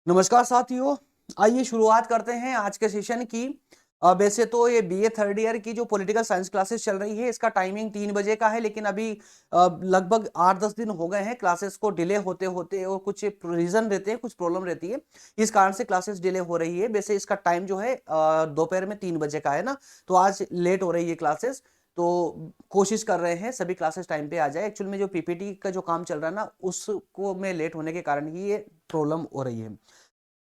नमस्कार साथियों। आइए शुरुआत करते हैं आज के सेशन की। वैसे तो ये बीए थर्ड ईयर की जो पॉलिटिकल साइंस क्लासेस चल रही है इसका टाइमिंग 3 बजे का है, लेकिन अभी लगभग 8-10 दिन हो गए हैं क्लासेस को डिले होते होते, और कुछ रीजन रहते हैं, कुछ प्रॉब्लम रहती है, इस कारण से क्लासेस डिले हो रही है। वैसे इसका टाइम जो है दोपहर में 3 बजे का है ना, तो आज लेट हो रही है क्लासेस। तो कोशिश कर रहे हैं सभी क्लासेस टाइम पे आ जाए। एक्चुअल में जो पीपीटी का जो काम चल रहा है ना, उसको में लेट होने के कारण ही ये प्रॉब्लम हो रही है।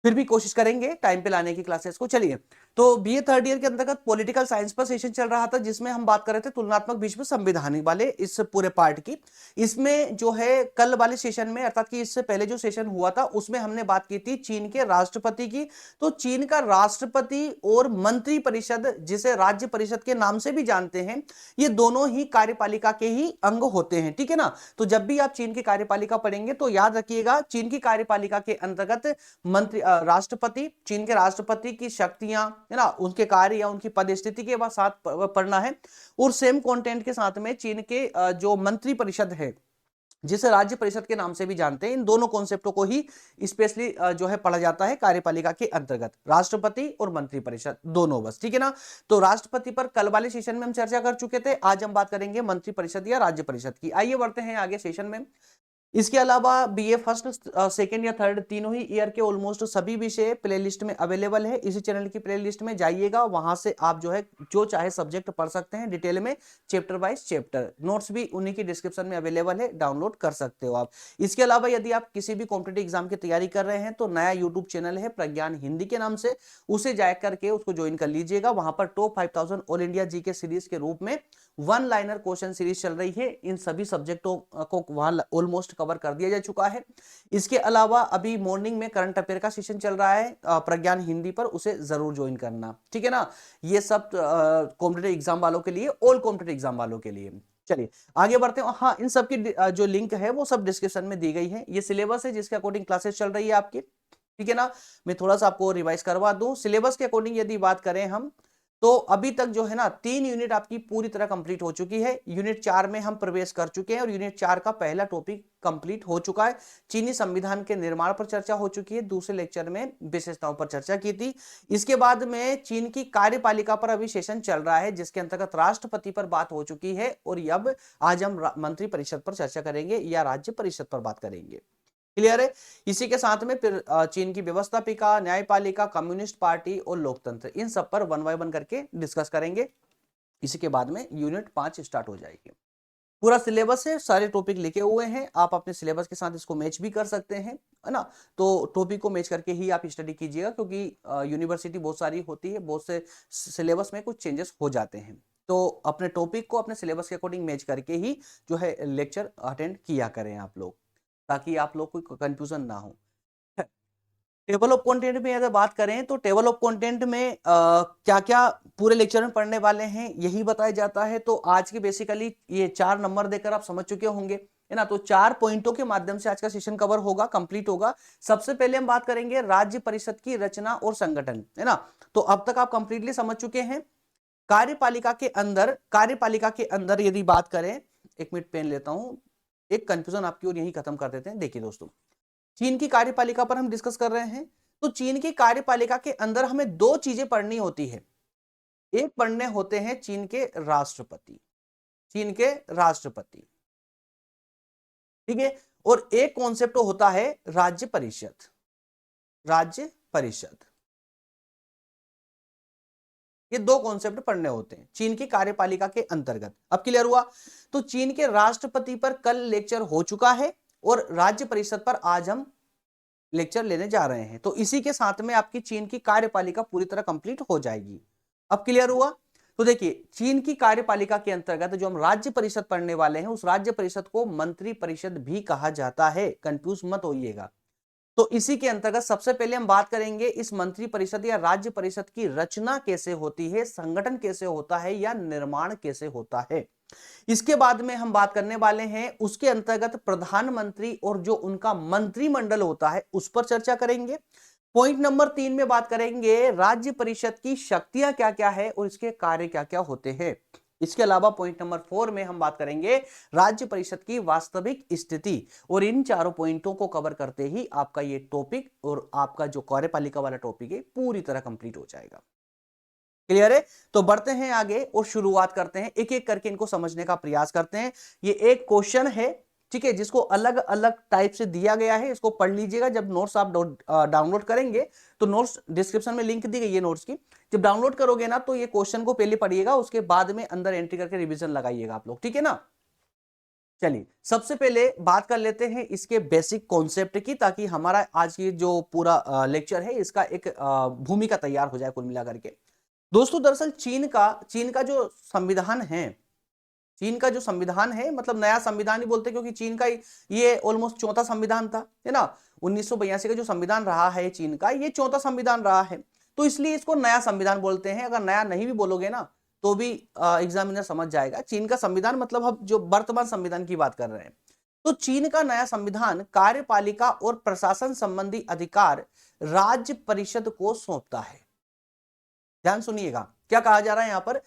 फिर भी कोशिश करेंगे टाइम पे लाने की क्लासेस को। चलिए, तो बीए थर्ड ईयर के अंतर्गत पॉलिटिकल साइंस पर सेशन चल रहा था, जिसमें हम बात कर रहे थे तुलनात्मक विश्व संविधानिक वाले इस पूरे पार्ट की। इसमें जो है कल वाले सेशन में, अर्थात कि इससे पहले जो सेशन हुआ था उसमें हमने बात की थी चीन के राष्ट्रपति की। तो चीन का राष्ट्रपति और मंत्री परिषद, जिसे राज्य परिषद के नाम से भी जानते हैं, ये दोनों ही कार्यपालिका के ही अंग होते हैं। ठीक है ना। तो जब भी आप चीन की कार्यपालिका पढ़ेंगे तो याद रखिएगा, चीन की कार्यपालिका के अंतर्गत मंत्री राष्ट्रपति, चीन के राष्ट्रपति की शक्तियां है ना, उनके कार्य या उनकी पदस्थिति के बाद साथ पढ़ना है। और सेम कंटेंट के साथ में चीन के जो मंत्री परिषद है, जिसे राज्य परिषद के नाम से भी जानते हैं, इन दोनों कॉन्सेप्टों को ही स्पेशली जो है पढ़ा जाता है कार्यपालिका के अंतर्गत, राष्ट्रपति और मंत्री परिषद दोनों, बस। ठीक है ना। तो राष्ट्रपति पर कल वाले सेशन में हम चर्चा कर चुके थे, आज हम बात करेंगे मंत्री परिषद या राज्य परिषद की। आइए बढ़ते हैं आगे सेशन में। इसके अलावा बीए फर्स्ट, सेकंड या थर्ड तीनों ही ईयर के ऑलमोस्ट सभी विषय प्लेलिस्ट में अवेलेबल है। इसी चैनल की प्लेलिस्ट में जाइएगा, वहां से आप जो है जो चाहे सब्जेक्ट पढ़ सकते हैं डिटेल में, चैप्टर वाइज चैप्टर। नोट्स भी उन्हीं की डिस्क्रिप्शन में अवेलेबल है, डाउनलोड कर सकते हो आप। इसके अलावा यदि आप किसी भी कॉम्पिटेटिव एग्जाम की तैयारी कर रहे हैं तो नया यूट्यूब चैनल है प्रज्ञान हिंदी के नाम से, उसे जा करके उसको ज्वाइन कर लीजिएगा। वहां पर top 5000 all India GK series के रूप में वन लाइनर क्वेश्चन सीरीज चल रही है। इन सभी सब्जेक्टों को वहां ऑलमोस्ट कवर कर दिया जा चुका है। इसके अलावा अभी मॉर्निंग में करंट अफेयर का सेशन चल रहा है प्रज्ञान हिंदी पर, उसे जरूर ज्वाइन करना। ठीक है ना। ये सब कॉम्पिटेटिव एग्जाम वालों के लिए, ऑल कॉम्पिटेटिव एग्जाम वालों के लिए। चलिए आगे बढ़ते हैं। हाँ, इन सब की जो लिंक है वो सब डिस्क्रिप्शन में दी गई है। ये सिलेबस है जिसके अकॉर्डिंग क्लासेस चल रही है आपकी। ठीक है ना। मैं थोड़ा सा आपको रिवाइज करवा दूं। सिलेबस के अकॉर्डिंग यदि बात करें हम, तो अभी तक जो है ना 3 यूनिट आपकी पूरी तरह कंप्लीट हो चुकी है। यूनिट 4 में हम प्रवेश कर चुके हैं और यूनिट 4 का पहला टॉपिक कंप्लीट हो चुका है। चीनी संविधान के निर्माण पर चर्चा हो चुकी है, दूसरे लेक्चर में विशेषताओं पर चर्चा की थी। इसके बाद में चीन की कार्यपालिका पर अभी सेशन चल रहा है, जिसके अंतर्गत राष्ट्रपति पर बात हो चुकी है, और अब आज हम मंत्री परिषद पर चर्चा करेंगे या राज्य परिषद पर बात करेंगे। क्लियर है। इसी के साथ में फिर चीन की व्यवस्थापिका, न्यायपालिका, कम्युनिस्ट पार्टी और लोकतंत्र, इन सब पर वन बाय वन करके डिस्कस करेंगे। इसी के बाद में यूनिट 5 स्टार्ट हो जाएगी। पूरा सिलेबस है, सारे टॉपिक लिखे हुए हैं, आप अपने सिलेबस के साथ इसको मैच भी कर सकते हैं, है ना। तो टॉपिक को मैच करके ही आप स्टडी कीजिएगा, क्योंकि यूनिवर्सिटी बहुत सारी होती है, बहुत से सिलेबस में कुछ चेंजेस हो जाते हैं। तो अपने टॉपिक को अपने सिलेबस के अकॉर्डिंग मैच करके ही जो है लेक्चर अटेंड किया करें आप लोग, ताकि आप लोग को कंफ्यूजन ना हो। टेबल ऑफ कंटेंट में अगर बात करें तो टेबल ऑफ कंटेंट में क्या क्या पूरे लेक्चर में पढ़ने वाले हैं यही बताया जाता है। तो आज के बेसिकली ये 4 नंबर देकर आप समझ चुके होंगे, है ना। तो 4 पॉइंटों के माध्यम से आज का सेशन कवर होगा, कंप्लीट होगा। सबसे पहले हम बात करेंगे राज्य परिषद की रचना और संगठन, है ना। तो अब तक आप कंप्लीटली समझ चुके हैं। कार्यपालिका के अंदर यदि बात करें, एक मिनट पेन लेता हूं, एक कंफ्यूजन आपकी और यही खत्म कर देते हैं। देखिए दोस्तों, चीन की कार्यपालिका पर हम डिस्कस कर रहे हैं। तो चीन की कार्यपालिका के अंदर हमें 2 चीजें पढ़नी होती है। एक पढ़ने होते हैं चीन के राष्ट्रपति, चीन के राष्ट्रपति, ठीक है। और एक कॉन्सेप्ट होता है राज्य परिषद, राज्य परिषद। ये 2 कॉन्सेप्ट पढ़ने होते हैं चीन की कार्यपालिका के अंतर्गत। अब क्लियर हुआ। तो चीन के राष्ट्रपति पर कल लेक्चर हो चुका है, और राज्य परिषद पर आज हम लेक्चर लेने जा रहे हैं। तो इसी के साथ में आपकी चीन की कार्यपालिका पूरी तरह कंप्लीट हो जाएगी। अब क्लियर हुआ। तो देखिए, चीन की कार्यपालिका के अंतर्गत जो हम राज्य परिषद पढ़ने वाले हैं, उस राज्य परिषद को मंत्री परिषद भी कहा जाता है, कंफ्यूज मत होइएगा। तो इसी के अंतर्गत सबसे पहले हम बात करेंगे इस मंत्री परिषद या राज्य परिषद की रचना कैसे होती है, संगठन कैसे होता है, या निर्माण कैसे होता है। इसके बाद में हम बात करने वाले हैं उसके अंतर्गत प्रधानमंत्री और जो उनका मंत्रिमंडल होता है उस पर चर्चा करेंगे। पॉइंट नंबर 3 में बात करेंगे राज्य परिषद की शक्तियां क्या क्या है और इसके कार्य क्या क्या होते हैं। इसके अलावा पॉइंट नंबर 4 में हम बात करेंगे राज्य परिषद की वास्तविक स्थिति, और इन चारों पॉइंटों को कवर करते ही आपका ये टॉपिक और आपका जो कार्यपालिका वाला टॉपिक है पूरी तरह कंप्लीट हो जाएगा। क्लियर है? तो बढ़ते हैं आगे और शुरुआत करते हैं, एक एक करके इनको समझने का प्रयास करते हैं। ये एक क्वेश्चन है, ठीक है, जिसको अलग अलग टाइप से दिया गया है, इसको पढ़ लीजिएगा। जब नोट्स आप डाउनलोड करेंगे तो नोट्स डिस्क्रिप्शन में लिंक दी गई है नोट्स की, जब डाउनलोड करोगे ना तो ये क्वेश्चन को पहले पढ़िएगा, उसके बाद में अंदर एंट्री करके रिवीजन लगाइएगा आप लोग, ठीक है ना। चलिए सबसे पहले बात कर लेते हैं इसके बेसिक कॉन्सेप्ट की, ताकि हमारा आज ये जो पूरा लेक्चर है इसका एक भूमिका तैयार हो जाए कुल मिलाकर के। दोस्तों दरअसल चीन का जो संविधान है, चीन का जो संविधान है, मतलब नया संविधान ही बोलते क्योंकि चीन का ये ऑलमोस्ट चौथा संविधान था, है ना। 1982 का जो संविधान रहा है चीन का, ये चौथा संविधान रहा है, तो इसलिए इसको नया संविधान बोलते हैं। अगर नया नहीं भी बोलोगे ना तो भी एग्जामिनर समझ जाएगा। चीन का संविधान मतलब हम जो वर्तमान संविधान की बात कर रहे हैं। तो चीन का नया संविधान कार्यपालिका और प्रशासन संबंधी अधिकार राज्य परिषद को सौंपता है। ध्यान सुनिएगा क्या कहा जा रहा है यहां पर।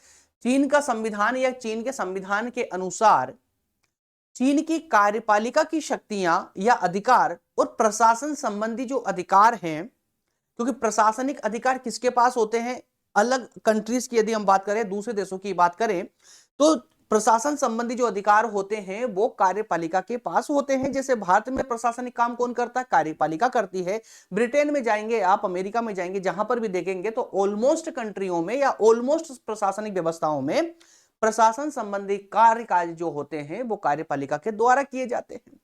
चीन का संविधान या चीन के संविधान के अनुसार चीन की कार्यपालिका की शक्तियां या अधिकार और प्रशासन संबंधी जो अधिकार हैं, क्योंकि प्रशासनिक अधिकार किसके पास होते हैं, अलग कंट्रीज की यदि हम बात करें, दूसरे देशों की बात करें, तो प्रशासन संबंधी जो अधिकार होते हैं वो कार्यपालिका के पास होते हैं। जैसे भारत में प्रशासनिक काम कौन करता है, कार्यपालिका करती है। ब्रिटेन में जाएंगे आप, अमेरिका में जाएंगे, जहां पर भी देखेंगे तो ऑलमोस्ट कंट्रियों में या ऑलमोस्ट प्रशासनिक व्यवस्थाओं में प्रशासन संबंधी कार्य काज जो होते हैं वो कार्यपालिका के द्वारा किए जाते हैं,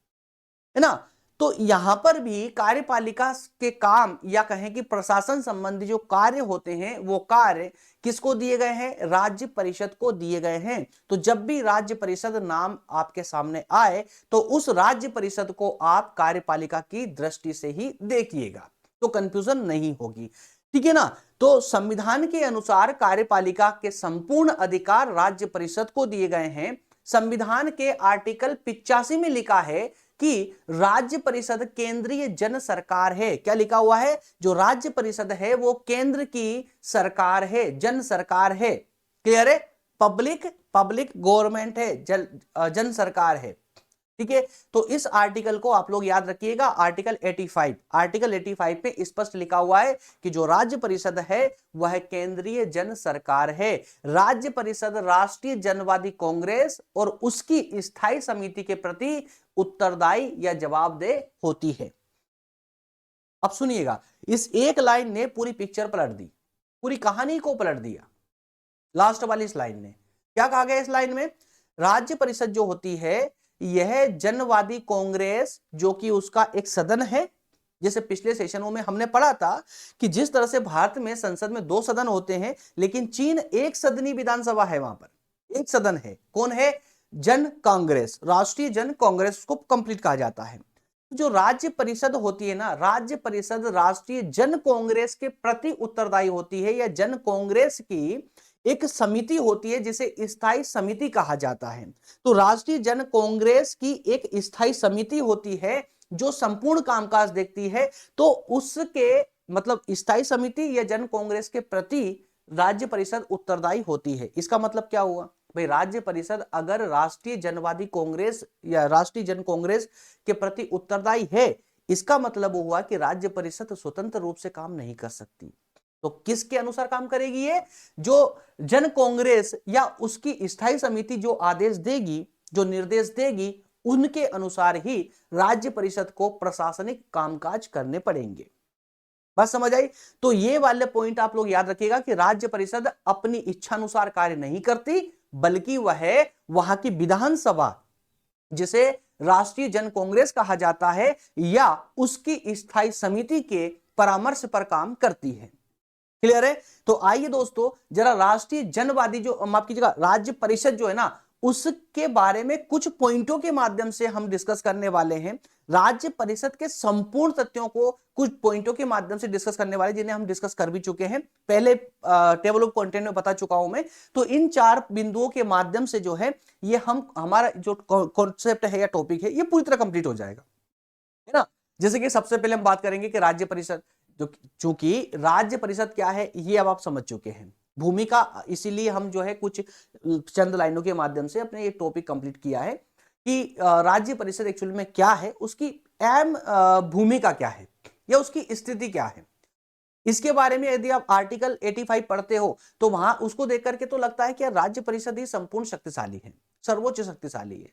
है ना। तो यहां पर भी कार्यपालिका के काम या कहें कि प्रशासन संबंधी जो कार्य होते हैं वो कार्य किसको दिए गए हैं, राज्य परिषद को दिए गए हैं। तो जब भी राज्य परिषद नाम आपके सामने आए तो उस राज्य परिषद को आप कार्यपालिका की दृष्टि से ही देखिएगा, तो कंफ्यूजन नहीं होगी, ठीक है ना। तो संविधान के अनुसार कार्यपालिका के संपूर्ण अधिकार राज्य परिषद को दिए गए हैं। संविधान के आर्टिकल 85 में लिखा है कि राज्य परिषद केंद्रीय जन सरकार है। क्या लिखा हुआ है, जो राज्य परिषद है वो केंद्र की सरकार है, जन सरकार है। क्लियर है, पब्लिक गवर्नमेंट है, जन सरकार है, ठीक है। तो इस आर्टिकल को आप लोग याद रखिएगा, आर्टिकल 85 पे स्पष्ट लिखा हुआ है कि जो राज्य परिषद है वह केंद्रीय जन सरकार है। राज्य परिषद राष्ट्रीय जनवादी कांग्रेस और उसकी स्थायी समिति के प्रति उत्तरदायी या जवाबदेह होती है। अब सुनिएगा, इस एक लाइन ने पूरी पिक्चर पलट दी, पूरी कहानी को पलट दिया। लास्ट वाली इस लाइन ने क्या कहा गया, इस लाइन में राज्य परिषद जो होती है यह जनवादी कांग्रेस, जो कि उसका एक सदन है। जैसे पिछले सेशनों में हमने पढ़ा था कि जिस तरह से भारत में संसद में 2 सदन होते हैं, लेकिन चीन एक सदनी विधानसभा है, वहां पर एक सदन है। कौन है, जन कांग्रेस, राष्ट्रीय जन कांग्रेस को कंप्लीट कहा जाता है। जो राज्य परिषद होती है ना, राज्य परिषद राष्ट्रीय जन कांग्रेस के प्रति उत्तरदायी होती है, या जन कांग्रेस की एक समिति होती है जिसे स्थायी समिति कहा जाता है। तो राष्ट्रीय जन कांग्रेस की एक स्थायी समिति होती है जो संपूर्ण कामकाज देखती है। तो उसके मतलब स्थायी समिति या जन कांग्रेस के प्रति राज्य परिषद उत्तरदायी होती है। इसका मतलब क्या हुआ भाई, राज्य परिषद अगर राष्ट्रीय जनवादी कांग्रेस या राष्ट्रीय जन कांग्रेस के प्रति उत्तरदायी है, इसका मतलब हुआ कि राज्य परिषद स्वतंत्र रूप से काम नहीं कर सकती। तो किसके अनुसार काम करेगी ये, जो जन कांग्रेस या उसकी स्थायी समिति जो आदेश देगी, जो निर्देश देगी, उनके अनुसार ही राज्य परिषद को प्रशासनिक कामकाज करने पड़ेंगे। बात समझ आई। तो ये वाले पॉइंट आप लोग याद रखिएगा कि राज्य परिषद अपनी इच्छा अनुसार कार्य नहीं करती, बल्कि वह वहां की विधानसभा, जिसे राष्ट्रीय जन कांग्रेस कहा जाता है, या उसकी स्थायी समिति के परामर्श पर काम करती है। क्लियर है। तो आइए दोस्तों जरा राष्ट्रीय जनवादी जो माफ कीजिएगा राज्य परिषद जो है ना, उसके बारे में कुछ पॉइंटों के माध्यम से हम डिस्कस करने वाले हैं। राज्य परिषद के संपूर्ण तथ्यों को कुछ पॉइंटों के माध्यम से डिस्कस करने वाले, जिन्हें हम डिस्कस कर भी चुके हैं पहले, टेबल ऑफ कंटेंट में बता चुका हूं मैं। तो इन 4 बिंदुओं के माध्यम से जो है ये हमारा जो कॉन्सेप्ट है या टॉपिक है ये पूरी तरह कंप्लीट हो जाएगा, है ना। जैसे कि सबसे पहले हम बात करेंगे कि राज्य परिषद, चूंकि राज्य परिषद क्या है ये अब आप समझ चुके हैं। भूमिका, इसीलिए हम जो है कुछ चंद लाइनों के माध्यम से अपने ये टॉपिक कंप्लीट किया है कि राज्य परिषद एक्चुअल में क्या है, उसकी अहम भूमिका क्या है या उसकी स्थिति क्या है। इसके बारे में यदि आप आर्टिकल 85 पढ़ते हो तो वहां उसको देख करके तो लगता है कि यार राज्य परिषद ही संपूर्ण शक्तिशाली है, सर्वोच्च शक्तिशाली है,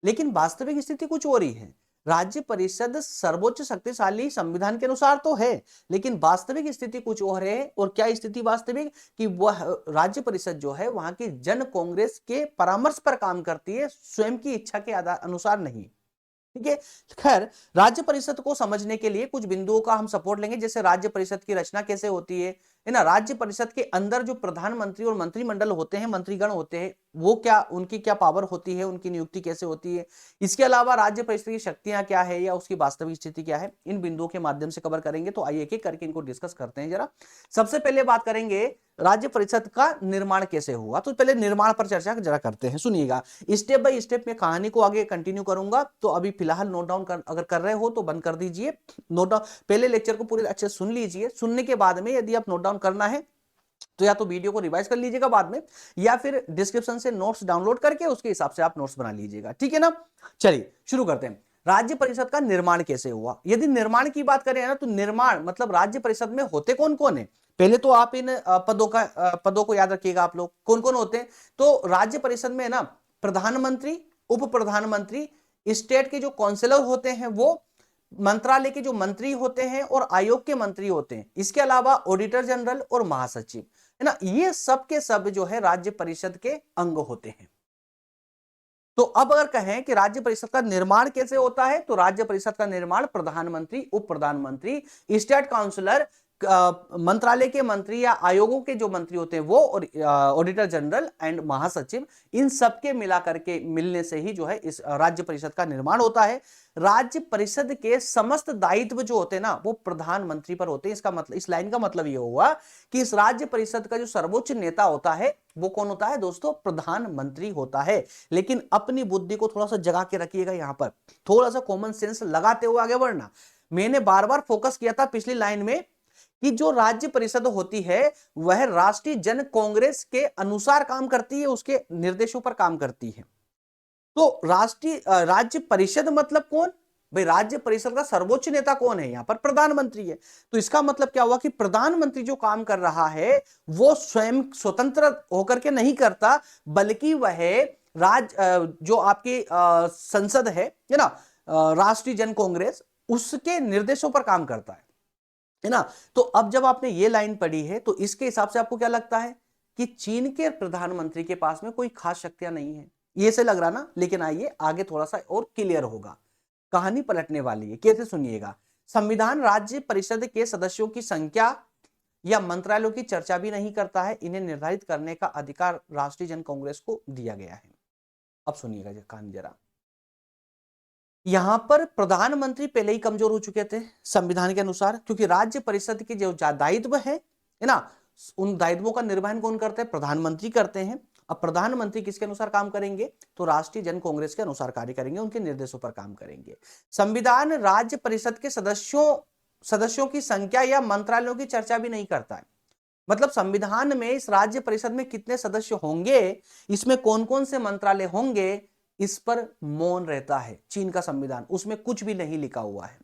लेकिन वास्तविक स्थिति कुछ और ही है। राज्य परिषद सर्वोच्च शक्तिशाली संविधान के अनुसार तो है, लेकिन वास्तविक स्थिति कुछ और है। और क्या स्थिति वास्तविक, कि वह राज्य परिषद जो है वहां की जन कांग्रेस के परामर्श पर काम करती है, स्वयं की इच्छा के अनुसार नहीं। ठीक है। खैर, राज्य परिषद को समझने के लिए कुछ बिंदुओं का हम सपोर्ट लेंगे, जैसे राज्य परिषद की रचना कैसे होती है ना। राज्य परिषद के अंदर जो प्रधानमंत्री और मंत्रिमंडल होते हैं, मंत्रीगण होते हैं, वो क्या, उनकी क्या पावर होती है, उनकी नियुक्ति कैसे होती है। इसके अलावा राज्य परिषद की शक्तियां क्या है या उसकी वास्तविक स्थिति क्या है, इन बिंदुओं के माध्यम से कवर करेंगे। तो आइए एक एक करके इनको डिस्कस करते हैं जरा। सबसे पहले बात करेंगे राज्य परिषद का निर्माण कैसे हुआ, तो पहले निर्माण पर चर्चा जरा करते हैं, सुनिएगा। स्टेप बाय स्टेप में कहानी को आगे कंटिन्यू करूंगा, तो अभी फिलहाल नोट डाउन अगर कर रहे हो तो बंद कर दीजिए। नोट डाउन, पहले लेक्चर को पूरे अच्छे सुन लीजिए, सुनने के बाद में यदि आप नोट डाउन करना है तो या तो वीडियो को रिवाइज कर लीजिएगा बाद में, या फिर डिस्क्रिप्शन से नोट्स डाउनलोड करके उसके हिसाब से आप नोट्स बना लीजिएगा, ठीक है ना। चलिए शुरू करते हैं। राज्य परिषद का निर्माण कैसे हुआ। यदि निर्माण की बात करें ना, तो निर्माण मतलब राज्य परिषद में होते कौन कौन है, पहले तो आप इन पदों को याद रखिएगा। आप लोग कौन कौन होते हैं, तो राज्य परिषद में ना प्रधानमंत्री, उप प्रधानमंत्री, स्टेट के जो काउंसिलर होते हैं वो, मंत्रालय के जो मंत्री होते हैं और आयोग के मंत्री होते हैं, इसके अलावा ऑडिटर जनरल और महासचिव, है ना, ये सब के सब जो है राज्य परिषद के अंग होते हैं। तो अब अगर कहें कि राज्य परिषद का निर्माण कैसे होता है, तो राज्य परिषद का निर्माण प्रधानमंत्री, उप प्रधानमंत्री, स्टेट काउंसलर, मंत्रालय के मंत्री या आयोगों के जो मंत्री होते हैं वो, और ऑडिटर जनरल एंड महासचिव, इन सबके मिलाकर के मिलने से ही जो है इस राज्य परिषद का निर्माण होता है। राज्य परिषद के समस्त दायित्व जो होते हैं ना वो प्रधानमंत्री पर होते हैं। इसका मतलब, इस लाइन का मतलब ये हुआ कि इस राज्य परिषद का जो सर्वोच्च नेता होता है वो कौन होता है दोस्तों, प्रधानमंत्री होता है। लेकिन अपनी बुद्धि को थोड़ा सा जगा के रखिएगा, यहां पर थोड़ा सा कॉमन सेंस लगाते हुए आगे बढ़ना। मैंने बार बार फोकस किया था पिछली लाइन में कि जो राज्य परिषद होती है वह राष्ट्रीय जन कांग्रेस के अनुसार काम करती है, उसके निर्देशों पर काम करती है। तो राज्य परिषद मतलब कौन भाई, राज्य परिषद का सर्वोच्च नेता कौन है, यहां पर प्रधानमंत्री है। तो इसका मतलब क्या हुआ कि प्रधानमंत्री जो काम कर रहा है वो स्वयं स्वतंत्र होकर के नहीं करता, बल्कि वह जो आपकी संसद है ना, राष्ट्रीय जन कांग्रेस, उसके निर्देशों पर काम करता है ना। तो अब जब आपने ये लाइन पढ़ी है तो इसके हिसाब से आपको क्या लगता है कि चीन के प्रधानमंत्री के पास में कोई खास शक्तियां नहीं है, ये से लग रहा ना। लेकिन आइए आगे थोड़ा सा और क्लियर होगा, कहानी पलटने वाली है। कैसे, सुनिएगा। संविधान राज्य परिषद के सदस्यों की संख्या या मंत्रालयों की चर्चा भी नहीं करता है, इन्हें निर्धारित करने का अधिकार राष्ट्रीय जन कांग्रेस को दिया गया है। अब सुनिएगा कहानी जरा। यहां पर प्रधानमंत्री पहले ही कमजोर हो चुके थे संविधान के अनुसार, क्योंकि राज्य परिषद के जो दायित्व है ना, उन दायित्वों का निर्वहन कौन करते हैं, प्रधानमंत्री करते हैं। अब प्रधानमंत्री किसके अनुसार काम करेंगे, तो राष्ट्रीय जन कांग्रेस के अनुसार कार्य करेंगे, उनके निर्देशों पर काम करेंगे। संविधान राज्य परिषद के सदस्यों की संख्या या मंत्रालयों की चर्चा भी नहीं करता है। मतलब संविधान में इस राज्य परिषद में कितने सदस्य होंगे, इसमें कौन कौन से मंत्रालय होंगे, इस पर मौन रहता है। चीन का संविधान, उसमें कुछ भी नहीं लिखा हुआ है।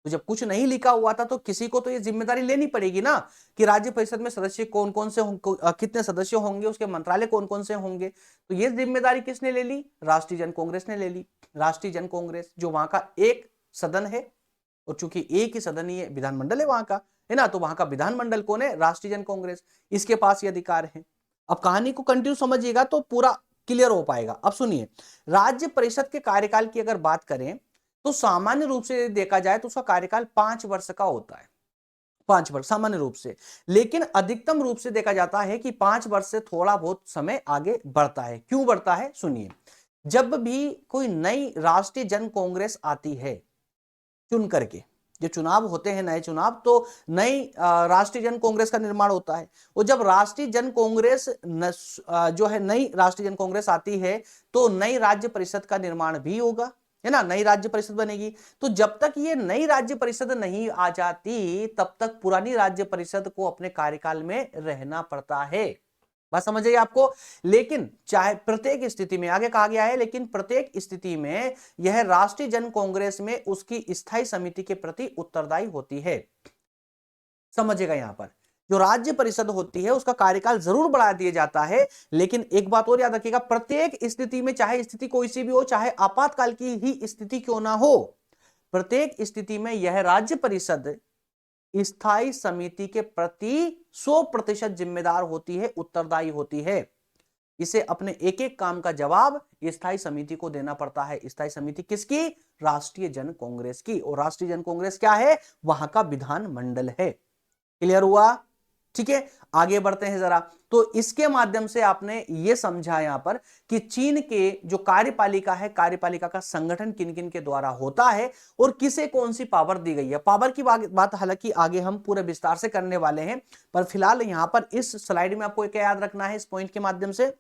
तो जब कुछ नहीं लिखा हुआ था तो किसी को तो ये जिम्मेदारी लेनी पड़ेगी ना कि राज्य परिषद में सदस्य कौन कौन से कितने सदस्य होंगे, उसके मंत्रालय कौन कौन से होंगे। तो ये जिम्मेदारी किसने ले ली, राष्ट्रीय जन कांग्रेस ने ले ली। राष्ट्रीय जन कांग्रेस जो वहां का एक सदन है, और चूंकि एक ही सदन ही है, विधानमंडल है वहां का, है ना, तो वहां का विधानमंडल कौन है, राष्ट्रीय जन कांग्रेस, इसके पास ये अधिकार है। अब कहानी को कंटिन्यू समझिएगा तो पूरा क्लियर हो पाएगा। अब सुनिए, राज्य परिषद के कार्यकाल की अगर बात करें तो सामान्य रूप से देखा जाए तो उसका कार्यकाल 5 वर्ष का होता है, 5 वर्ष सामान्य रूप से। लेकिन अधिकतम रूप से देखा जाता है कि 5 वर्ष से थोड़ा बहुत समय आगे बढ़ता है। क्यों बढ़ता है, सुनिए। जब भी कोई नई राष्ट्रीय जन कांग्रेस आती है चुन करके, जो चुनाव होते हैं नए चुनाव, तो नई राष्ट्रीय जन कांग्रेस का निर्माण होता है। और जब राष्ट्रीय जन कांग्रेस जो है नई राष्ट्रीय जन कांग्रेस आती है तो नई राज्य परिषद का निर्माण भी होगा। है ना, नई राज्य परिषद बनेगी। तो जब तक ये नई राज्य परिषद नहीं आ जाती तब तक पुरानी राज्य परिषद को अपने कार्यकाल में रहना पड़ता है। बात समझ आई आपको। लेकिन चाहे प्रत्येक स्थिति में, आगे कहा गया है, लेकिन प्रत्येक स्थिति में यह राष्ट्रीय जन कांग्रेस में उसकी स्थायी समिति के प्रति उत्तरदायी होती है। समझिएगा, यहां पर जो राज्य परिषद होती है उसका कार्यकाल जरूर बढ़ा दिया जाता है, लेकिन एक बात और याद रखिएगा, प्रत्येक स्थिति में, चाहे स्थिति कोई सी भी हो, चाहे आपातकाल की ही स्थिति क्यों ना हो, प्रत्येक स्थिति में यह राज्य परिषद स्थायी समिति के प्रति 100% जिम्मेदार होती है, उत्तरदायी होती है। इसे अपने एक एक काम का जवाब स्थायी समिति को देना पड़ता है। स्थायी समिति किसकी? राष्ट्रीय जन कांग्रेस की। और राष्ट्रीय जन कांग्रेस क्या है? वहां का विधानमंडल है। क्लियर हुआ? ठीक है, आगे बढ़ते हैं जरा। तो इसके माध्यम से आपने ये समझा यहां पर कि चीन के जो कार्यपालिका है, कार्यपालिका का संगठन किन किन के द्वारा होता है और किसे कौन सी पावर दी गई है। पावर की बात हालांकि आगे हम पूरे विस्तार से करने वाले हैं, पर फिलहाल यहां पर इस स्लाइड में आपको क्या याद रखना है इस पॉइंट के माध्यम से,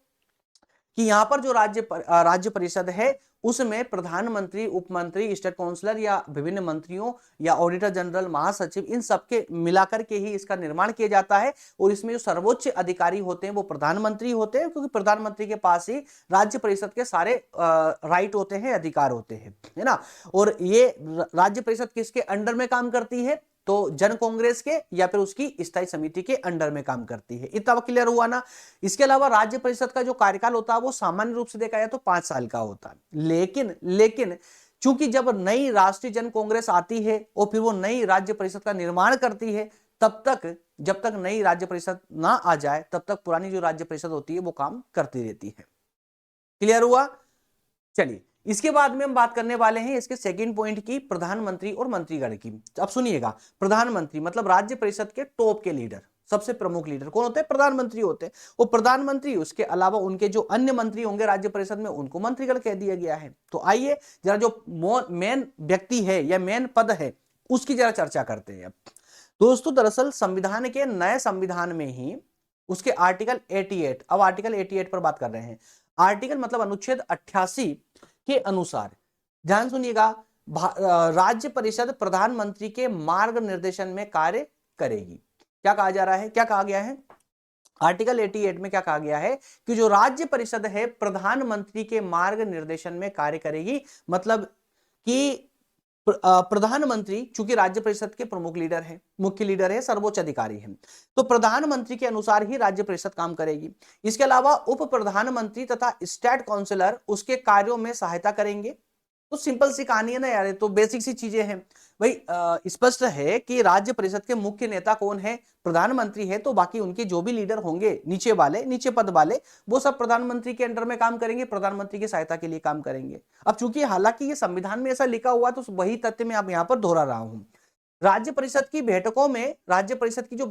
कि यहां पर जो राज्य परिषद है उसमें प्रधानमंत्री, उपमंत्री, स्टेट काउंसलर या विभिन्न मंत्रियों या ऑडिटर जनरल, महासचिव, इन सबके मिलाकर के ही इसका निर्माण किया जाता है। और इसमें जो सर्वोच्च अधिकारी होते हैं वो प्रधानमंत्री होते हैं, क्योंकि प्रधानमंत्री के पास ही राज्य परिषद के सारे राइट होते हैं, अधिकार होते हैं, है ना। और ये राज्य परिषद किसके अंडर में काम करती है? तो जन कांग्रेस के या फिर उसकी स्थायी समिति के अंडर में काम करती है। इतना क्लियर हुआ ना। इसके अलावा राज्य परिषद का जो कार्यकाल होता है वो सामान्य रूप से देखा जाए तो 5 साल का होता है, लेकिन चूंकि जब नई राष्ट्रीय जन कांग्रेस आती है और फिर वो नई राज्य परिषद का निर्माण करती है, तब तक, जब तक नई राज्य परिषद ना आ जाए तब तक पुरानी जो राज्य परिषद होती है वो काम करती रहती है। क्लियर हुआ? चलिए, इसके बाद में हम बात करने वाले हैं इसके सेकंड पॉइंट की, प्रधानमंत्री और मंत्रीगण की। अब सुनिएगा, प्रधानमंत्री मतलब राज्य परिषद के टॉप के लीडर, सबसे प्रमुख लीडर कौन होते हैं? प्रधानमंत्री होते हैं। वो प्रधानमंत्री, उसके अलावा उनके जो अन्य मंत्री होंगे राज्य परिषद में उनको मंत्रीगण कह दिया गया है। तो आइए जरा जो मेन व्यक्ति है या मेन पद है उसकी जरा चर्चा करते हैं। दोस्तों, दरअसल संविधान के नए संविधान में ही उसके आर्टिकल 88, अब आर्टिकल 88 पर बात कर रहे हैं। आर्टिकल मतलब अनुच्छेद 88 के अनुसार, ध्यान सुनिएगा, राज्य परिषद प्रधानमंत्री के मार्गनिर्देशन में कार्य करेगी। क्या कहा जा रहा है, क्या कहा गया है? आर्टिकल 88 में क्या कहा गया है कि जो राज्य परिषद है प्रधानमंत्री के मार्गनिर्देशन में कार्य करेगी। मतलब कि प्रधानमंत्री चूंकि राज्य परिषद के प्रमुख लीडर है, मुख्य लीडर है, सर्वोच्च अधिकारी है, तो प्रधानमंत्री के अनुसार ही राज्य परिषद काम करेगी। इसके अलावा उप प्रधानमंत्री तथा स्टेट काउंसलर उसके कार्यों में सहायता करेंगे। तो सिंपल सी कहानी है ना यार, तो बेसिक सी चीजें हैं भाई। स्पष्ट है कि राज्य परिषद के मुख्य नेता कौन है? प्रधानमंत्री है। तो बाकी उनके जो भी लीडर होंगे, नीचे पद वाले, वो सब प्रधानमंत्री के अंडर में काम करेंगे, प्रधानमंत्री की सहायता के लिए काम करेंगे। अब चूंकि हालांकि ये संविधान में ऐसा लिखा हुआ, तो वही तथ्य मैं अब यहां पर दोहरा रहा हूं। राज्य परिषद की बैठकों में, राज्य परिषद की जो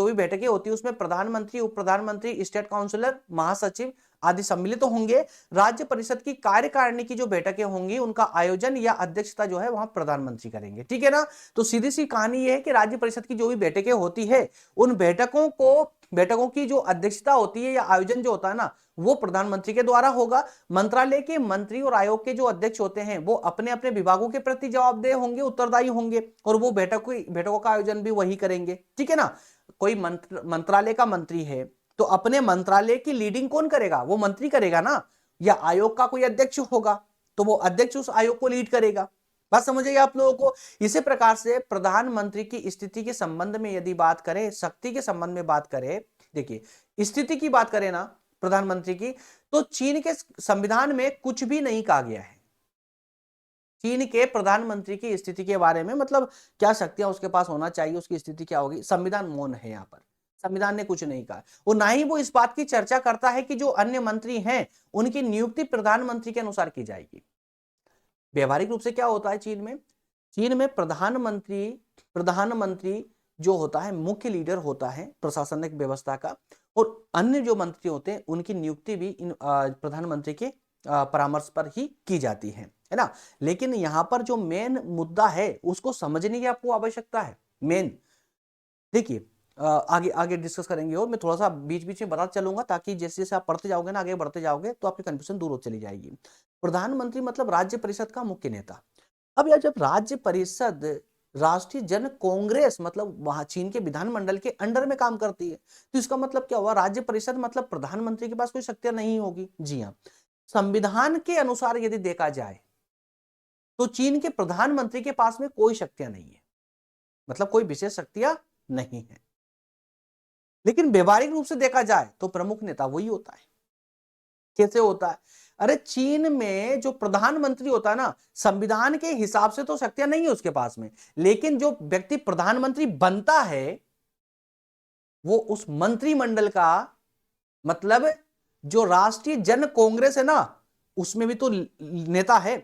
भी बैठकें होती है उसमें प्रधानमंत्री, उप प्रधानमंत्री, स्टेट काउंसलर, महासचिव आदि सम्मिलित होंगे। राज्य परिषद की कार्यकारिणी की जो बैठकें होंगी उनका आयोजन या अध्यक्षता जो है वहां प्रधानमंत्री करेंगे। ठीक है ना। तो सीधी सी कहानी यह है कि राज्य परिषद की जो भी बैठकें होती है उन बैठकों की जो अध्यक्षता होती है या आयोजन जो होता है ना, वो प्रधानमंत्री के द्वारा होगा। मंत्रालय के मंत्री और आयोग के जो अध्यक्ष होते हैं वो अपने अपने विभागों के प्रति जवाबदेह होंगे, उत्तरदायी होंगे, और वो बैठकों का आयोजन भी वही करेंगे। ठीक है ना। कोई मंत्रालय का मंत्री है तो अपने मंत्रालय की लीडिंग कौन करेगा? वो मंत्री करेगा ना। या आयोग का कोई अध्यक्ष होगा तो वो अध्यक्ष उस आयोग को लीड करेगा। बात समझिए आप लोगों को। इसी प्रकार से प्रधानमंत्री की स्थिति के संबंध में यदि बात करें, शक्ति के संबंध में बात करें, देखिए स्थिति की बात करें ना प्रधानमंत्री की, तो चीन के संविधान में कुछ भी नहीं कहा गया है चीन के प्रधानमंत्री की स्थिति के बारे में। मतलब क्या शक्तियां उसके पास होना चाहिए, उसकी स्थिति क्या होगी, संविधान मौन है यहाँ पर। संविधान ने कुछ नहीं कहा, और ना ही वो इस बात की चर्चा करता है कि जो अन्य मंत्री हैं उनकी नियुक्ति प्रधानमंत्री के अनुसार की जाएगी। व्यवहारिक रूप से क्या होता है चीन में प्रधानमंत्री जो होता है मुख्य लीडर होता है प्रशासनिक व्यवस्था का, और अन्य जो मंत्री होते हैं उनकी नियुक्ति भी इन प्रधानमंत्री के परामर्श पर ही की जाती है ना। लेकिन यहां पर जो मेन मुद्दा है उसको समझने की आपको आवश्यकता है। मेन देखिए, आगे आगे डिस्कस करेंगे और मैं थोड़ा सा बीच बीच में बताता चलूंगा, ताकि जैसे जैसे आप पढ़ते जाओगे ना, आगे बढ़ते जाओगे, तो आपकी कंफ्यूजन दूर हो चली जाएगी। प्रधानमंत्री मतलब राज्य परिषद का मुख्य नेता। अब यार जब राज्य परिषद राष्ट्रीय जन कांग्रेस मतलब वहां चीन के विधानमंडल के अंडर में काम करती है, तो इसका मतलब क्या हुआ, राज्य परिषद मतलब प्रधानमंत्री के पास कोई शक्तियां नहीं होगी। जी हाँ, संविधान के अनुसार यदि देखा जाए तो चीन के प्रधानमंत्री के पास में कोई शक्तियां नहीं है, मतलब कोई विशेष शक्तियां नहीं है। लेकिन व्यवहारिक रूप से देखा जाए तो प्रमुख नेता वही होता है। कैसे होता है? अरे चीन में जो प्रधानमंत्री होता है ना, संविधान के हिसाब से तो शक्तियां नहीं है उसके पास में, लेकिन जो व्यक्ति प्रधानमंत्री बनता है वो उस मंत्रिमंडल का मतलब जो राष्ट्रीय जन कांग्रेस है ना, उसमें भी तो नेता है,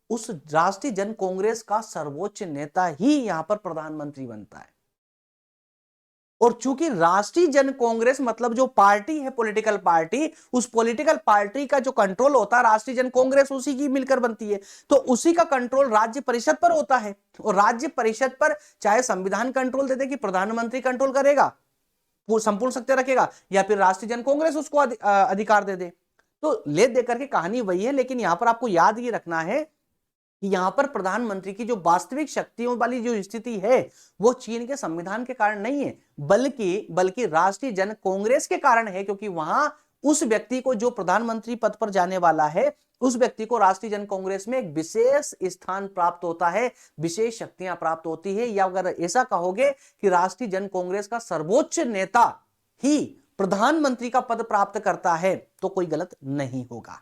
उस राष्ट्रीय जन कांग्रेस का सर्वोच्च नेता ही यहां पर प्रधानमंत्री बनता है। और चूंकि राष्ट्रीय जन कांग्रेस मतलब जो पार्टी है, पॉलिटिकल पार्टी, उस पॉलिटिकल पार्टी का जो कंट्रोल होता है राष्ट्रीय जन कांग्रेस उसी की मिलकर बनती है, तो उसी का कंट्रोल राज्य परिषद पर होता है। और राज्य परिषद पर चाहे संविधान कंट्रोल दे दे कि प्रधानमंत्री कंट्रोल करेगा, संपूर्ण शक्ति रखेगा, या फिर राष्ट्रीय जन कांग्रेस उसको अधिकार दे दे, तो ले देकर के कहानी वही है। लेकिन यहां पर आपको याद ये रखना है कि यहां पर प्रधानमंत्री की जो वास्तविक शक्तियों वाली जो स्थिति है वो चीन के संविधान के कारण नहीं है, बल्कि राष्ट्रीय जन कांग्रेस के कारण है, क्योंकि वहां उस व्यक्ति को जो प्रधानमंत्री पद पर जाने वाला है उस व्यक्ति को राष्ट्रीय जन कांग्रेस में एक विशेष स्थान प्राप्त होता है, विशेष शक्तियां प्राप्त होती है, या अगर ऐसा कहोगे कि राष्ट्रीय जन कांग्रेस का सर्वोच्च नेता ही प्रधानमंत्री का पद प्राप्त करता है तो कोई गलत नहीं होगा।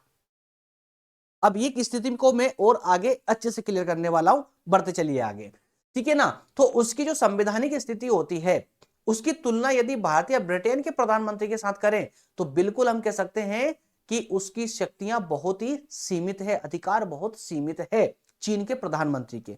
अब ये स्थिति को मैं और आगे अच्छे से क्लियर करने वाला हूं, बढ़ते चलिए आगे, ठीक है ना। तो उसकी जो संवैधानिक स्थिति होती है उसकी तुलना यदि भारत या ब्रिटेन के प्रधानमंत्री के साथ करें तो बिल्कुल हम कह सकते हैं कि उसकी शक्तियां बहुत ही सीमित है, अधिकार बहुत सीमित है चीन के प्रधानमंत्री के।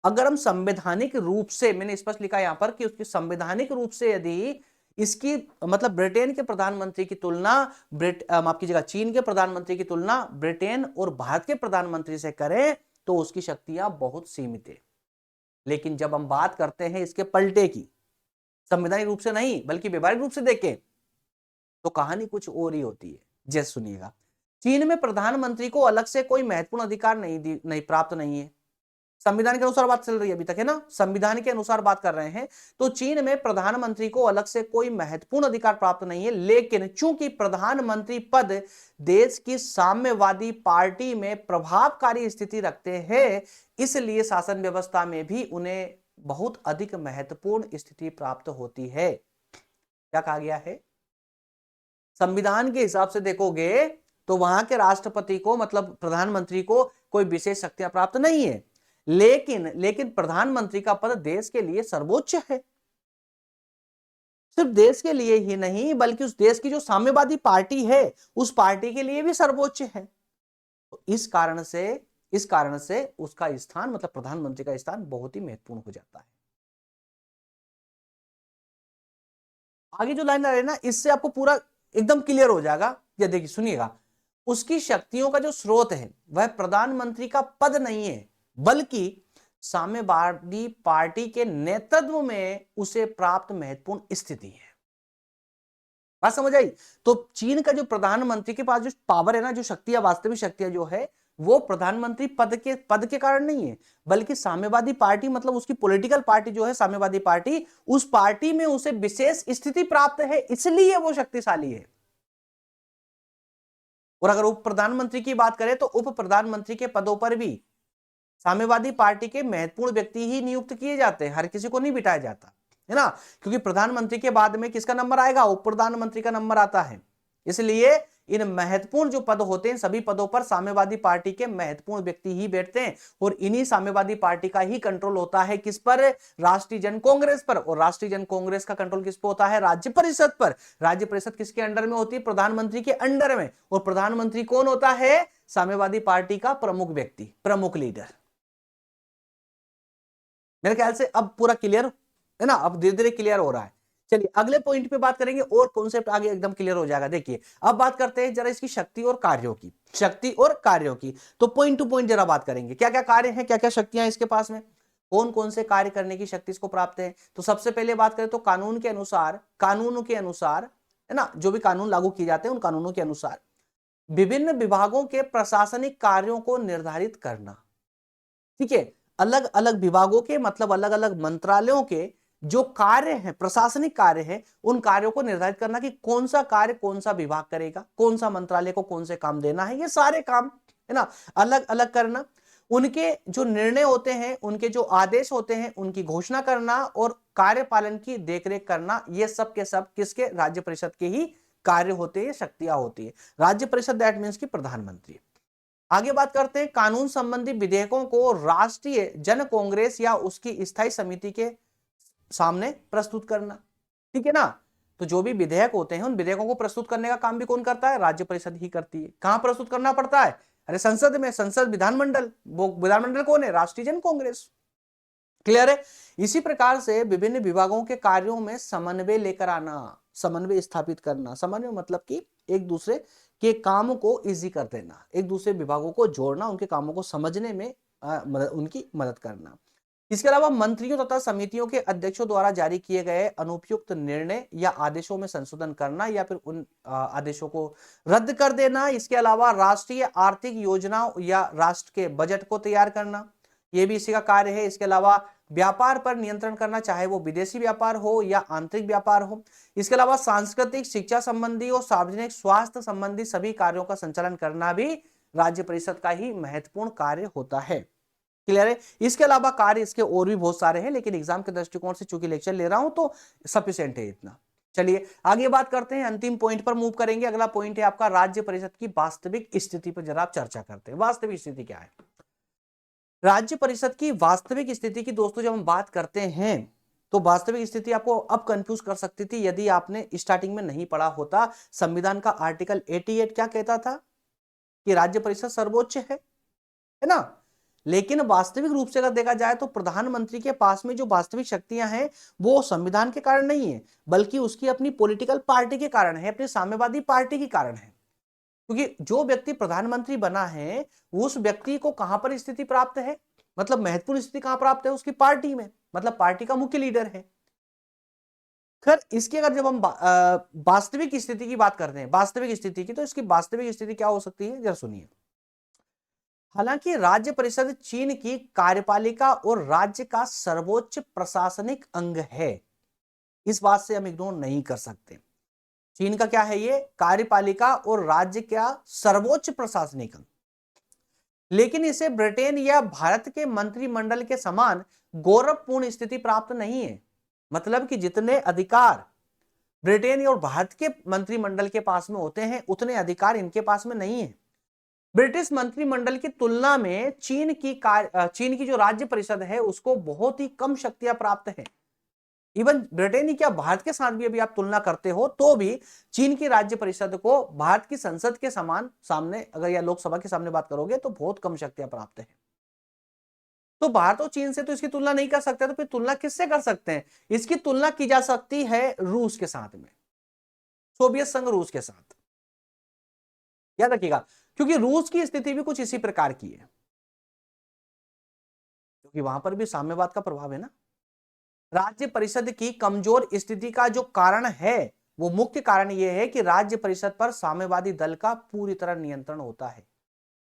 अगर हम संवैधानिक रूप से, मैंने स्पष्ट लिखा यहां पर कि उसकी संवैधानिक रूप से यदि इसकी मतलब ब्रिटेन के प्रधानमंत्री की तुलना माफ कीजिएगा, चीन के प्रधानमंत्री की तुलना ब्रिटेन और भारत के प्रधानमंत्री से करें तो उसकी शक्तियां बहुत सीमित है। लेकिन जब हम बात करते हैं इसके पलटे की, संवैधानिक रूप से नहीं बल्कि व्यवहारिक रूप से देखें तो कहानी कुछ और ही होती है। जैसे सुनिएगा, चीन में प्रधानमंत्री को अलग से कोई महत्वपूर्ण अधिकार नहीं प्राप्त नहीं है। संविधान के अनुसार बात चल रही है अभी तक, है ना, संविधान के अनुसार बात कर रहे हैं। तो चीन में प्रधानमंत्री को अलग से कोई महत्वपूर्ण अधिकार प्राप्त नहीं है, लेकिन चूंकि प्रधानमंत्री पद देश की साम्यवादी पार्टी में प्रभावकारी स्थिति रखते हैं, इसलिए शासन व्यवस्था में भी उन्हें बहुत अधिक महत्वपूर्ण स्थिति प्राप्त होती है। क्या कहा गया है? संविधान के हिसाब से देखोगे तो वहां के राष्ट्रपति को मतलब प्रधानमंत्री को कोई विशेष शक्तियां प्राप्त नहीं है, लेकिन प्रधानमंत्री का पद देश के लिए सर्वोच्च है। सिर्फ देश के लिए ही नहीं बल्कि उस देश की जो साम्यवादी पार्टी है उस पार्टी के लिए भी सर्वोच्च है। तो इस कारण से उसका स्थान मतलब प्रधानमंत्री का स्थान बहुत ही महत्वपूर्ण हो जाता है। आगे जो लाइन आ रही है ना, इससे आपको पूरा एकदम क्लियर हो जाएगा। या देखिए सुनिएगा, उसकी शक्तियों का जो स्रोत है वह प्रधानमंत्री का पद नहीं है बल्कि साम्यवादी पार्टी के नेतृत्व में उसे प्राप्त महत्वपूर्ण स्थिति है। बात समझ आई? तो चीन का जो प्रधानमंत्री के पास जो पावर है ना, जो शक्तियां, वास्तविक शक्तियां जो है वो प्रधानमंत्री पद के कारण नहीं है, बल्कि साम्यवादी पार्टी मतलब उसकी पॉलिटिकल पार्टी जो है साम्यवादी पार्टी, उस पार्टी में उसे विशेष स्थिति प्राप्त है, इसलिए वो शक्तिशाली है। और अगर उप प्रधानमंत्री की बात करें तो उप प्रधानमंत्री के पदों पर भी साम्यवादी पार्टी के महत्वपूर्ण व्यक्ति ही नियुक्त किए जाते हैं, हर किसी को नहीं बिठाया जाता, है ना, क्योंकि प्रधानमंत्री के बाद में किसका नंबर आएगा? उप प्रधानमंत्री का नंबर आता है। इसलिए इन महत्वपूर्ण जो पद होते हैं सभी पदों पर साम्यवादी पार्टी के महत्वपूर्ण व्यक्ति ही बैठते हैं, और इन्हीं साम्यवादी पार्टी का ही कंट्रोल होता है किस पर? राष्ट्रीय जन कांग्रेस पर। और राष्ट्रीय जन कांग्रेस का कंट्रोल किस पर होता है? राज्य परिषद पर। राज्य परिषद किसके अंडर में होती है? प्रधानमंत्री के अंडर में। और प्रधानमंत्री कौन होता है? साम्यवादी पार्टी का प्रमुख व्यक्ति, प्रमुख लीडर। मेरे ख्याल से अब पूरा क्लियर है ना, अब धीरे धीरे क्लियर हो रहा है। चलिए अगले पॉइंट पे बात करेंगे और कॉन्सेप्ट आगे एकदम क्लियर हो जाएगा। देखिए अब बात करते हैं जरा इसकी शक्ति और कार्यों की, शक्ति और कार्यों की। तो पॉइंट टू पॉइंट जरा बात करेंगे, क्या क्या कार्य हैं, क्या क्या शक्तियां इसके पास में, कौन कौन से कार्य करने की शक्ति इसको प्राप्त है। तो सबसे पहले बात करें तो कानून के अनुसार है ना, जो भी कानून लागू किए जाते हैं उन कानूनों के अनुसार विभिन्न विभागों के प्रशासनिक कार्यों को निर्धारित करना। ठीक है, अलग अलग विभागों के मतलब अलग अलग मंत्रालयों के जो कार्य हैं, प्रशासनिक कार्य हैं, उन कार्यों को निर्धारित करना कि कौन सा कार्य कौन सा विभाग करेगा, कौन सा मंत्रालय को कौन से काम देना है, ये सारे काम है ना अलग अलग करना। उनके जो निर्णय होते हैं, उनके जो आदेश होते हैं, उनकी घोषणा करना और कार्यपालन की देखरेख करना, ये सब के सब किसके, राज्य परिषद के ही कार्य होते हैं, शक्तियां होती है। राज्य परिषद दैट मीन्स की प्रधानमंत्री। आगे बात करते हैं, कानून संबंधी विधेयकों को राष्ट्रीय जन कांग्रेस या उसकी स्थायी समिति के सामने प्रस्तुत करना। ठीक है ना, तो जो भी विधेयक होते हैं उन विधेयकों को प्रस्तुत करने का काम भी कौन करता है, राज्य परिषद ही करती है। कहां प्रस्तुत करना पड़ता है, अरे संसद में, संसद विधानमंडल, वो विधानमंडल कौन है, राष्ट्रीय जन कांग्रेस। क्लियर है। इसी प्रकार से विभिन्न विभागों के कार्यों में समन्वय लेकर आना, समन्वय स्थापित करना। समन्वय मतलब कि एक दूसरे के काम को इजी कर देना, एक दूसरे विभागों को जोड़ना, उनके कामों को समझने में उनकी मदद करना। इसके अलावा मंत्रियों तथा समितियों के अध्यक्षों द्वारा जारी किए गए अनुपयुक्त निर्णय या आदेशों में संशोधन करना या फिर उन आदेशों को रद्द कर देना। इसके अलावा राष्ट्रीय आर्थिक योजनाओं या राष्ट्र के बजट को तैयार करना, यह भी इसी का कार्य है। इसके अलावा व्यापार पर नियंत्रण करना, चाहे वो विदेशी व्यापार हो या आंतरिक व्यापार हो। इसके अलावा सांस्कृतिक, शिक्षा संबंधी और सार्वजनिक स्वास्थ्य संबंधी सभी कार्यों का संचालन करना भी राज्य परिषद का ही महत्वपूर्ण कार्य होता है। क्लियर है। इसके अलावा कार्य इसके और भी बहुत सारे हैं, लेकिन एग्जाम के दृष्टिकोण से चूंकि लेक्चर ले रहा हूं तो सफिशिएंट है इतना। चलिए आगे बात करते हैं, अंतिम पॉइंट पर मूव करेंगे। अगला पॉइंट है आपका राज्य परिषद की वास्तविक स्थिति पर जरा आप चर्चा करते हैं। वास्तविक स्थिति क्या है राज्य परिषद की? वास्तविक स्थिति की दोस्तों जब हम बात करते हैं तो वास्तविक स्थिति आपको अब कंफ्यूज कर सकती थी यदि आपने स्टार्टिंग में नहीं पढ़ा होता। संविधान का आर्टिकल 88 क्या कहता था कि राज्य परिषद सर्वोच्च है ना। लेकिन वास्तविक रूप से अगर देखा जाए तो प्रधानमंत्री के पास में जो वास्तविक शक्तियां हैं वो संविधान के कारण नहीं है, बल्कि उसकी अपनी पॉलिटिकल पार्टी के कारण है, अपनी साम्यवादी पार्टी के कारण है। क्योंकि जो व्यक्ति प्रधानमंत्री बना है उस व्यक्ति को कहां पर स्थिति प्राप्त है, मतलब महत्वपूर्ण स्थिति कहां प्राप्त है, उसकी पार्टी में, मतलब पार्टी का मुख्य लीडर है। खैर इसकी अगर जब हम वास्तविक स्थिति की बात करते हैं, वास्तविक स्थिति की, तो इसकी वास्तविक स्थिति क्या हो सकती है जरा सुनिए। हालांकि राज्य परिषद चीन की कार्यपालिका और राज्य का सर्वोच्च प्रशासनिक अंग है, इस बात से हम इग्नोर नहीं कर सकते। चीन का क्या है, ये कार्यपालिका और राज्य का सर्वोच्च प्रशासनिक अंग, लेकिन इसे ब्रिटेन या भारत के मंत्रिमंडल के समान गौरवपूर्ण स्थिति प्राप्त नहीं है। मतलब कि जितने अधिकार ब्रिटेन और भारत के मंत्रिमंडल के पास में होते हैं उतने अधिकार इनके पास में नहीं है। ब्रिटिश मंत्रिमंडल की तुलना में चीन की जो राज्य परिषद है उसको बहुत ही कम शक्तियां प्राप्त है। इवन ब्रिटेन ही क्या, भारत के साथ भी अभी आप तुलना करते हो तो भी चीन की राज्य परिषद को भारत की संसद के समान सामने अगर या लोकसभा के सामने बात करोगे तो बहुत कम शक्तियां प्राप्त है। तो भारत और चीन से तो इसकी तुलना नहीं कर सकते, तो फिर तुलना किससे कर सकते हैं? इसकी तुलना की जा सकती है रूस के साथ में, सोवियत संघ रूस के साथ। याद रखिएगा, क्योंकि रूस की स्थिति भी कुछ इसी प्रकार की है, क्योंकि वहां पर भी साम्यवाद का प्रभाव है ना। राज्य परिषद की कमजोर स्थिति का जो कारण है वो मुख्य कारण यह है कि राज्य परिषद पर साम्यवादी दल का पूरी तरह नियंत्रण होता है।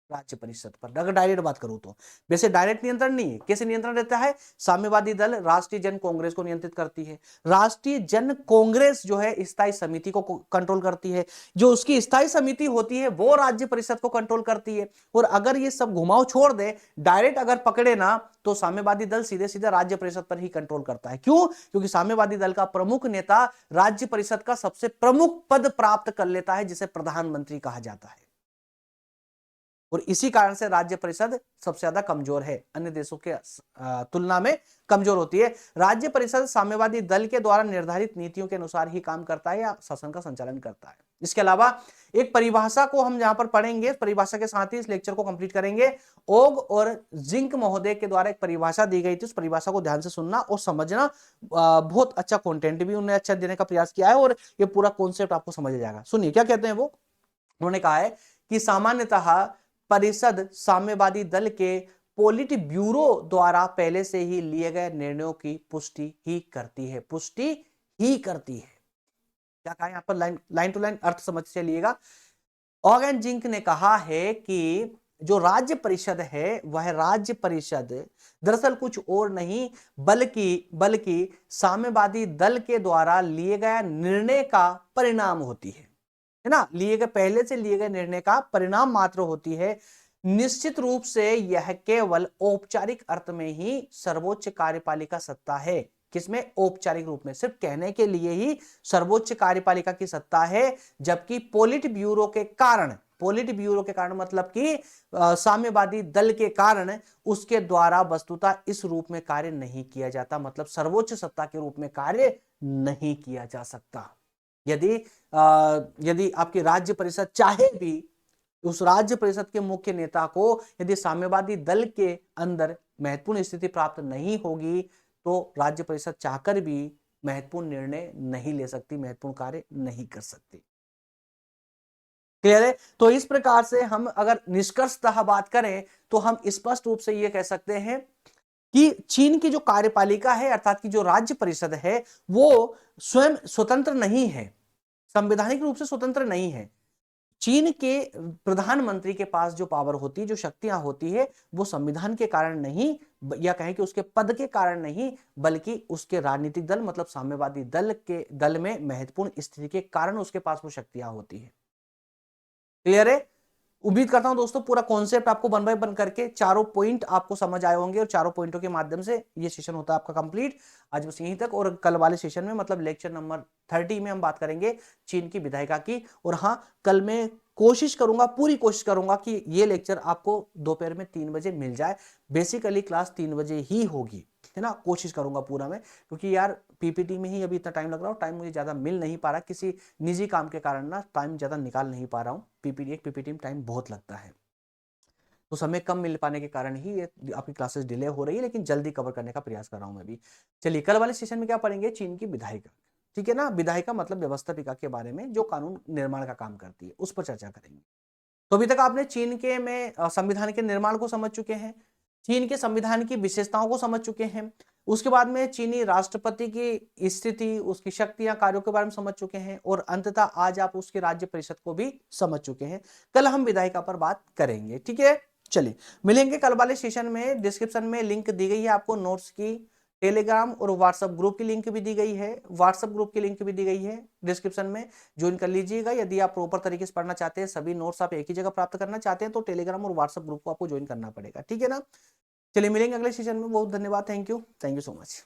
राज्य परिषद पर अगर डायरेक्ट बात करूं तो वैसे डायरेक्ट नियंत्रण नहीं है। कैसे नियंत्रण रहता है? साम्यवादी दल राष्ट्रीय जन कांग्रेस को नियंत्रित करती है। राष्ट्रीय जन कांग्रेस जो है स्थायी समिति को कंट्रोल करती है, जो उसकी स्थायी समिति होती है वो राज्य परिषद को कंट्रोल करती है। और अगर ये सब घुमाव छोड़ दे, डायरेक्ट अगर पकड़े ना, तो साम्यवादी दल सीधे सीधे राज्य परिषद पर ही कंट्रोल करता है। क्यों? क्योंकि साम्यवादी दल का प्रमुख नेता राज्य परिषद का सबसे प्रमुख पद प्राप्त कर लेता है, जिसे प्रधानमंत्री कहा जाता है। और इसी कारण से राज्य परिषद सबसे ज्यादा कमजोर है, अन्य देशों के तुलना में कमजोर होती है। राज्य परिषद साम्यवादी दल के द्वारा निर्धारित नीतियों के अनुसार ही काम करता है या शासन का संचालन करता है। इसके अलावा एक परिभाषा को हम यहां पर पढ़ेंगे, परिभाषा के साथ ही इस लेक्चर को कंप्लीट करेंगे। ओग और जिंक महोदय के द्वारा एक परिभाषा दी गई थी, उस परिभाषा को ध्यान से सुनना और समझना। बहुत अच्छा कंटेंट भी उन्होंने अच्छा देने का प्रयास किया है और ये पूरा कॉन्सेप्ट आपको समझ आ जाएगा। सुनिए क्या कहते हैं वो। उन्होंने कहा है कि सामान्यतः परिषद साम्यवादी दल के पोलिट ब्यूरो द्वारा पहले से ही लिए गए निर्णयों की पुष्टि ही करती है, पुष्टि ही करती है। क्या कहा यहां पर, लाइन टू लाइन अर्थ समझ चलिएगा। ऑगन जिंक ने कहा है कि जो राज्य परिषद है वह राज्य परिषद दरअसल कुछ और नहीं बल्कि साम्यवादी दल के द्वारा लिए गए निर्णय का परिणाम होती है ना, लिए गए पहले से लिए गए निर्णय का परिणाम मात्र होती है। निश्चित रूप से यह केवल औपचारिक अर्थ में ही सर्वोच्च कार्यपालिका सत्ता है। किसमें? औपचारिक रूप में, सिर्फ कहने के लिए ही सर्वोच्च कार्यपालिका की सत्ता है, जबकि पोलिट ब्यूरो के कारण मतलब कि साम्यवादी दल के कारण उसके द्वारा वस्तुतः इस रूप में कार्य नहीं किया जाता, मतलब सर्वोच्च सत्ता के रूप में कार्य नहीं किया जा सकता। यदि आपकी राज्य परिषद चाहे भी, उस राज्य परिषद के मुख्य नेता को यदि साम्यवादी दल के अंदर महत्वपूर्ण स्थिति प्राप्त नहीं होगी तो राज्य परिषद चाहकर भी महत्वपूर्ण निर्णय नहीं ले सकती, महत्वपूर्ण कार्य नहीं कर सकती। क्लियर है? तो इस प्रकार से हम अगर निष्कर्षतः बात करें तो हम स्पष्ट रूप से यह कह सकते हैं कि चीन की जो कार्यपालिका है अर्थात की जो राज्य परिषद है वो स्वयं स्वतंत्र नहीं है, संवैधानिक रूप से स्वतंत्र नहीं है। चीन के प्रधानमंत्री के पास जो पावर होती है, जो शक्तियां होती है, वो संविधान के कारण नहीं या कहें कि उसके पद के कारण नहीं, बल्कि उसके राजनीतिक दल मतलब साम्यवादी दल में महत्वपूर्ण स्थिति के कारण उसके पास वो शक्तियां होती है। क्लियर है? उम्मीद करता हूं दोस्तों पूरा कॉन्सेप्ट आपको वन बाय वन करके चारों पॉइंट आपको समझ आए होंगे और चारों पॉइंटों के माध्यम से ये सेशन होता है आपका कंप्लीट। आज बस यहीं तक, और कल वाले सेशन में मतलब लेक्चर नंबर 30 में हम बात करेंगे चीन की विधायिका की। और हाँ, कल मैं पूरी कोशिश करूंगा कि ये लेक्चर आपको दोपहर में 3 बजे मिल जाए। बेसिकली क्लास 3 बजे ही होगी, है ना, कोशिश करूंगा पूरा में, क्योंकि यार पीपीटी में ही अभी इतना टाइम लग रहा है, टाइम मुझे ज्यादा मिल नहीं पा रहा, किसी निजी काम के कारण ना टाइम ज्यादा निकाल नहीं पा रहा हूँ। पीपीटी में टाइम बहुत लगता है, तो समय कम मिल पाने के कारण ही ये आपकी क्लासेस डिले हो रही है, लेकिन जल्दी कवर करने का प्रयास कर रहा हूं मैं भी। चलिए कल वाले सेशन में क्या पढ़ेंगे? चीन की विधायिका, ठीक है ना, विधायिका मतलब व्यवस्थापिका के बारे में, जो कानून निर्माण का काम करती है, उस पर चर्चा करेंगे। तो अभी तक आपने चीन के में संविधान के निर्माण को समझ चुके हैं, चीन के संविधान की विशेषताओं को समझ चुके हैं, उसके बाद में चीनी राष्ट्रपति की स्थिति, उसकी शक्तियां, कार्यों के बारे में समझ चुके हैं, और अंततः आज आप उसके राज्य परिषद को भी समझ चुके हैं। कल हम विधायिका पर बात करेंगे, ठीक है। चलिए मिलेंगे कल वाले सेशन में। डिस्क्रिप्शन में लिंक दी गई है आपको नोट्स की, टेलीग्राम और व्हाट्सएप ग्रुप की लिंक भी दी गई है, व्हाट्सएप ग्रुप की लिंक भी दी गई है डिस्क्रिप्शन में, ज्वाइन कर लीजिएगा। यदि आप प्रॉपर तरीके से पढ़ना चाहते हैं, सभी नोट्स आप एक ही जगह प्राप्त करना चाहते हैं, तो टेलीग्राम और व्हाट्सएप ग्रुप को आपको ज्वाइन करना पड़ेगा, ठीक है ना। चलिए मिलेंगे अगले सेशन में। बहुत धन्यवाद, थैंक यू सो मच।